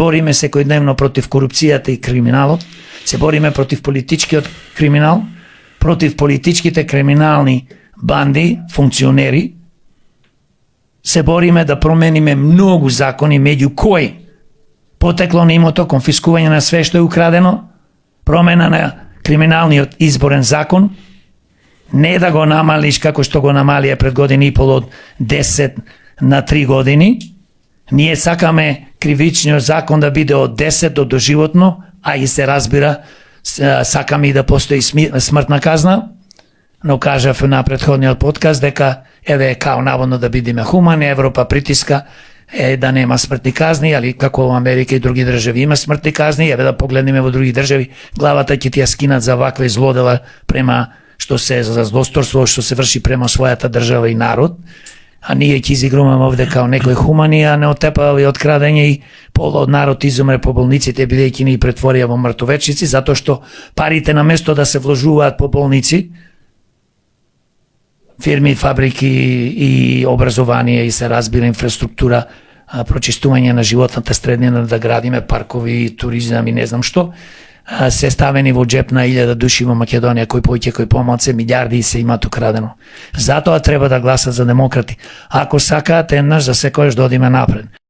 бориме секојдневно против корупцијата и криминалот, се бориме против политичкиот криминал, против политичките криминални банди, функционери, се бориме да промениме многу закони, меѓу кои потекло на имото, конфискување на све што е украдено, промена на криминалниот изборен закон, не да го намалиш како што го намалија пред години и пол од 10 на 3 години. Ние сакаме кривичниот закон да биде од 10 до доживотно, а и се разбира, сакаме и да постои смртна казна, но кажав на претходниот подкаст дека еве као наводно да бидеме хумани, Европа притиска да нема смртни казни, али како во Америка и други држави има смртни казни, еве да погледнеме во други држави, главата ќе ти ја скинат за вакви злодела према што се за злосторство што се врши према својата држава и народ, а ние ќе изигруваме овде као некои хумани, а не отепави од крадење и пола од народ изумре по болниците бидејќи ни претворија во мртовечници, затоа што парите на место да се вложуваат по болници, фирми, фабрики и образование и се разбира инфраструктура, прочистување на животната среднина, да градиме паркови, туризам и не знам што, се ставени во джеп на 1000 души во Македонија, кој повеќе, кој помалце, милиарди се имат украдено. Затоа треба да гласат за демократи. Ако сакаат еднаш за секојаш да одиме напред.